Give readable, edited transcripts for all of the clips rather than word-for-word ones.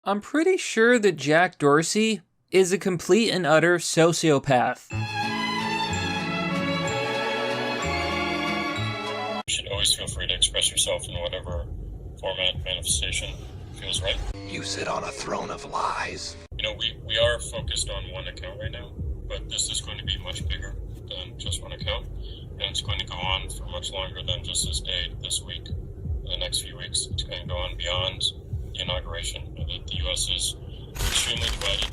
I'm pretty sure that Jack Dorsey is a complete and utter sociopath. You should always feel free to express yourself in whatever format, manifestation feels right. You sit on a throne of lies. You know, we are focused on one account right now, but this is going to be much bigger than just one account, and it's going to go on for much longer than just this day, this week, the next few weeks. It's going to go on beyond the inauguration. The U.S. is extremely divided.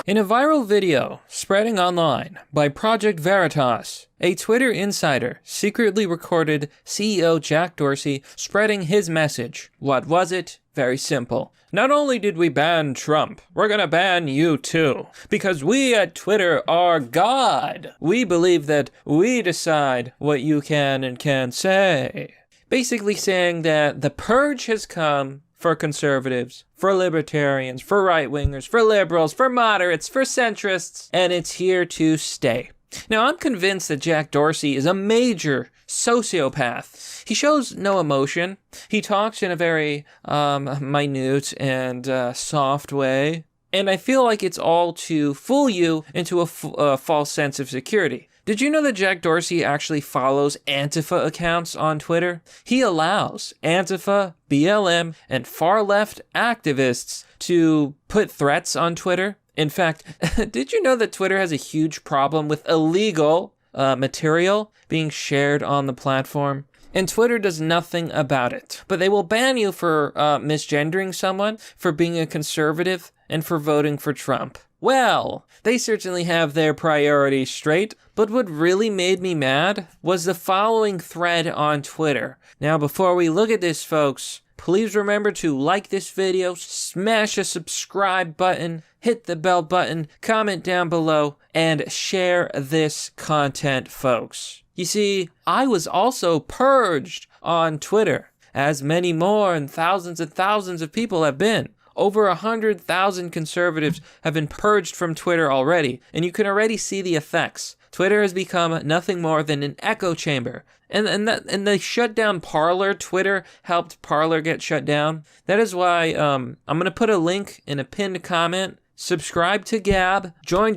In a viral video spreading online by Project Veritas, a Twitter insider secretly recorded CEO Jack Dorsey spreading his message. What was it? Very simple. Not only did we ban Trump, we're gonna ban you too. Because we at Twitter are God. We believe that we decide what you can and can't say. Basically saying that the purge has come for conservatives, for libertarians, for right-wingers, for liberals, for moderates, for centrists, and it's here to stay. Now, I'm convinced that Jack Dorsey is a major sociopath. He shows no emotion. He talks in a very minute and soft way. And I feel like it's all to fool you into a false sense of security. Did you know that Jack Dorsey actually follows Antifa accounts on Twitter? He allows Antifa, BLM, and far-left activists to put threats on Twitter. In fact, did you know that Twitter has a huge problem with illegal material being shared on the platform? And Twitter does nothing about it. But they will ban you for misgendering someone, for being a conservative, and for voting for Trump. Well, they certainly have their priorities straight, but what really made me mad was the following thread on Twitter. Now, before we look at this, folks, please remember to like this video, smash a subscribe button, hit the bell button, comment down below, and share this content, folks. You see, I was also purged on Twitter, as many more and thousands of people have been. Over 100,000 conservatives have been purged from Twitter already, and you can already see the effects. Twitter has become nothing more than an echo chamber. And they shut down Parler. Twitter helped Parler get shut down. That is why I'm going to put a link in a pinned comment. Subscribe to Gab. Join,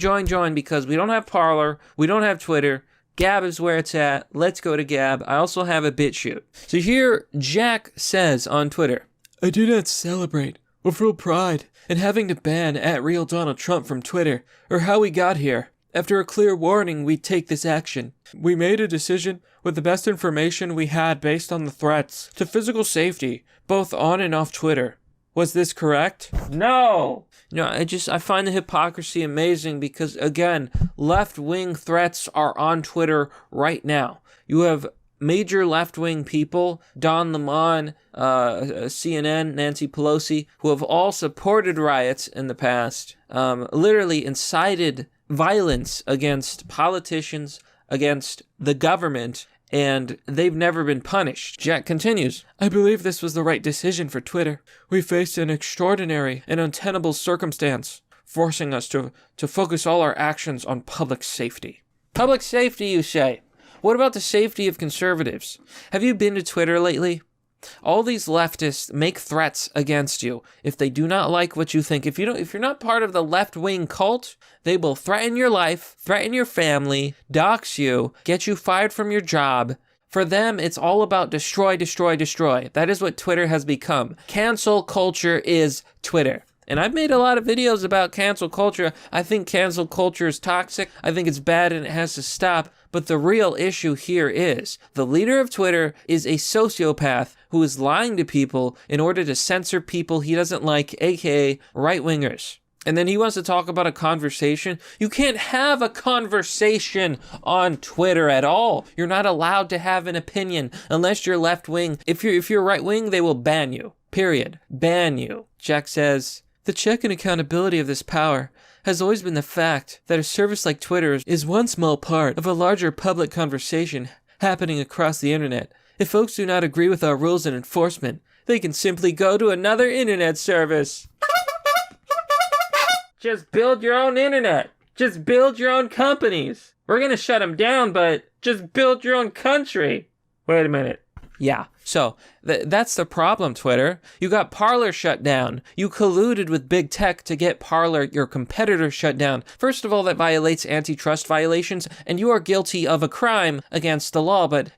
because we don't have Parler. We don't have Twitter. Gab is where it's at. Let's go to Gab. I also have a BitChute. So here, Jack says on Twitter, I do not celebrate or feel pride in having to ban @real Donald Trump from Twitter, or how we got here. After a clear warning, we take this action. We made a decision with the best information we had based on the threats to physical safety, both on and off Twitter. Was this correct? No! I find the hypocrisy amazing because, again, left-wing threats are on Twitter right now. You have major left-wing people, Don Lemon, CNN, Nancy Pelosi, who have all supported riots in the past, literally incited violence against politicians, against the government, and they've never been punished. Jack continues, I believe this was the right decision for Twitter. We faced an extraordinary and untenable circumstance, forcing us to focus all our actions on public safety. Public safety, you say? What about the safety of conservatives? Have you been to Twitter lately? All these leftists make threats against you if they do not like what you think. If you're not part of the left-wing cult, they will threaten your life, threaten your family, dox you, get you fired from your job. For them, it's all about destroy, destroy, destroy. That is what Twitter has become. Cancel culture is Twitter. And I've made a lot of videos about cancel culture. I think cancel culture is toxic. I think it's bad and it has to stop. But the real issue here is the leader of Twitter is a sociopath who is lying to people in order to censor people he doesn't like, aka right-wingers. And then he wants to talk about a conversation. You can't have a conversation on Twitter at all. You're not allowed to have an opinion unless you're left-wing. If you're right-wing, they will ban you. Period. Ban you. Jack says, the check and accountability of this power has always been the fact that a service like Twitter is one small part of a larger public conversation happening across the internet. If folks do not agree with our rules and enforcement, they can simply go to another internet service. Just build your own internet. Just build your own companies. We're gonna shut them down, but just build your own country. Wait a minute. Yeah, so that's the problem, Twitter. You got Parler shut down. You colluded with big tech to get Parler, your competitor, shut down. First of all, that violates antitrust violations, and you are guilty of a crime against the law, but,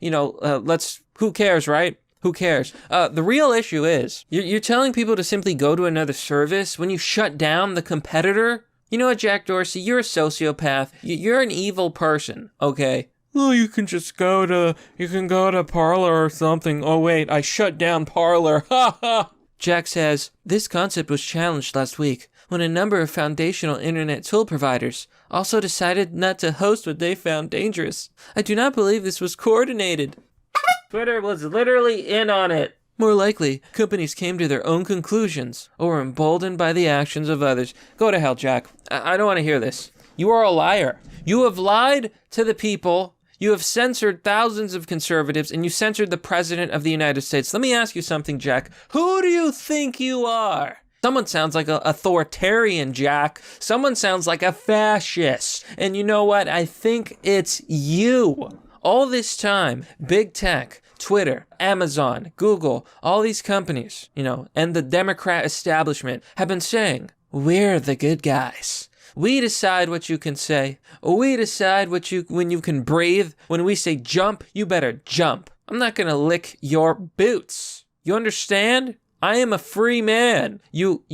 who cares, right? Who cares? The real issue is, you're telling people to simply go to another service when you shut down the competitor? You know what, Jack Dorsey? You're a sociopath. You're an evil person, okay? Oh, you can go to Parler or something. Oh, wait, I shut down Parler. Ha ha! Jack says, this concept was challenged last week when a number of foundational internet tool providers also decided not to host what they found dangerous. I do not believe this was coordinated. Twitter was literally in on it. More likely, companies came to their own conclusions or were emboldened by the actions of others. Go to hell, Jack. I don't want to hear this. You are a liar. You have lied to the people. You have censored thousands of conservatives, and you censored the president of the United States. Let me ask you something, Jack. Who do you think you are? Someone sounds like an authoritarian, Jack. Someone sounds like a fascist. And you know what? I think it's you. All this time, big tech, Twitter, Amazon, Google, all these companies, and the Democrat establishment have been saying, we're the good guys. We decide what you can say. We decide when you can breathe. When we say jump, you better jump. I'm not gonna lick your boots. You understand? I am a free man. You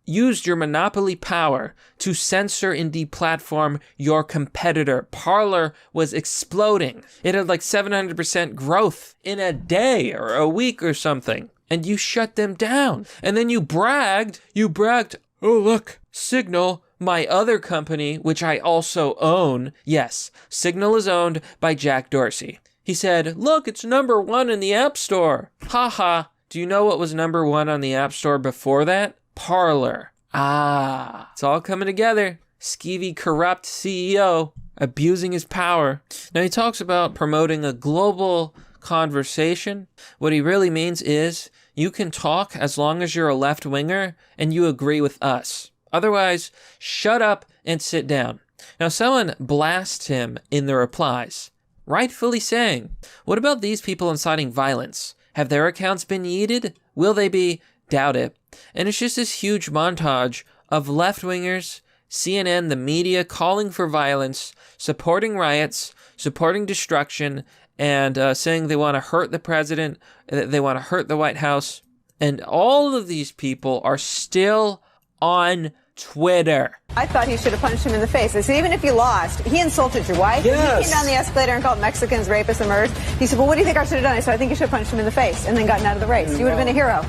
used your monopoly power to censor and deplatform your competitor. Parler was exploding. It had like 700% growth in a day or a week or something. And you shut them down. And then you bragged, oh look, Signal, my other company, which I also own. Yes, Signal is owned by Jack Dorsey. He said, look, it's #1 in the App Store. Haha. Do you know what was #1 on the App Store before that? Parler. It's all coming together. Skeevy, corrupt CEO abusing his power. Now he talks about promoting a global conversation. What he really means is you can talk as long as you're a left-winger and you agree with us. Otherwise, shut up and sit down. Now someone blasts him in the replies, rightfully saying, what about these people inciting violence? Have their accounts been yeeted? Will they be? Doubt it. And it's just this huge montage of left-wingers, CNN, the media, calling for violence, supporting riots, supporting destruction, and saying they want to hurt the president, they want to hurt the White House. And all of these people are still on Twitter. I thought he should have punched him in the face. I said, even if you lost, he insulted your wife. Yes. He came down the escalator and called Mexicans rapists and murderers. He said, well, what do you think I should have done? I said, I think you should have punched him in the face and then gotten out of the race. You would have been a hero.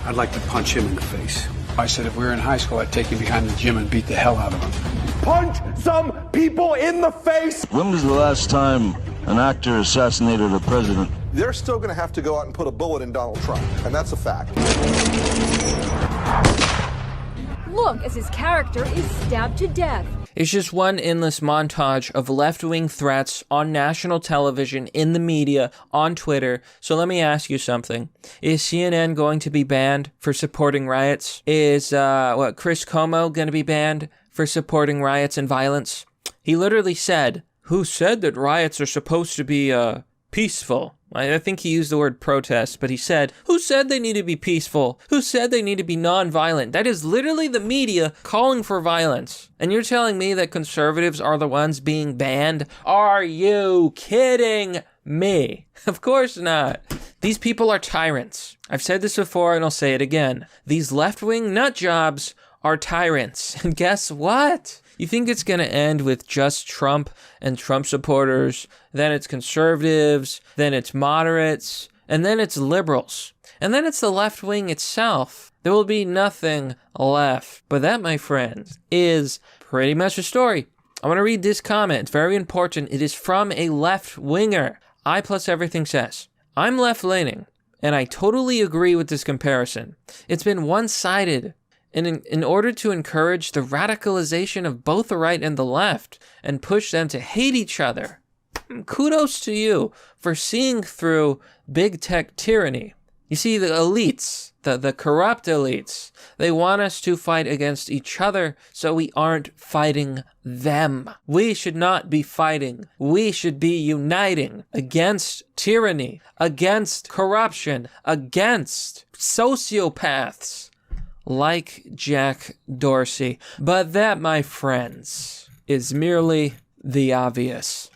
I'd like to punch him in the face. I said if we were in high school, I'd take him behind the gym and beat the hell out of him. Punch some people in the face! When was the last time an actor assassinated a president? They're still going to have to go out and put a bullet in Donald Trump, and that's a fact. Look as his character is stabbed to death. It's just one endless montage of left-wing threats on national television, in the media, on Twitter. So let me ask you something. Is CNN going to be banned for supporting riots? Is, Chris Cuomo going to be banned for supporting riots and violence? He literally said, who said that riots are supposed to be, peaceful? I think he used the word protest, but he said, who said they need to be peaceful? Who said they need to be non-violent? That is literally the media calling for violence. And you're telling me that conservatives are the ones being banned? Are you kidding me? Of course not. These people are tyrants. I've said this before and I'll say it again. These left-wing nutjobs are tyrants. And guess what? You think it's going to end with just Trump and Trump supporters, then it's conservatives, then it's moderates, and then it's liberals, and then it's the left wing itself. There will be nothing left. But that, my friends, is pretty much the story. I want to read this comment. It's very important. It is from a left winger. I plus everything says, I'm left leaning, and I totally agree with this comparison. It's been one-sided. And in order to encourage the radicalization of both the right and the left and push them to hate each other, kudos to you for seeing through big tech tyranny. You see, the elites, the corrupt elites, they want us to fight against each other so we aren't fighting them. We should not be fighting. We should be uniting against tyranny, against corruption, against sociopaths like Jack Dorsey. But that, my friends, is merely the obvious.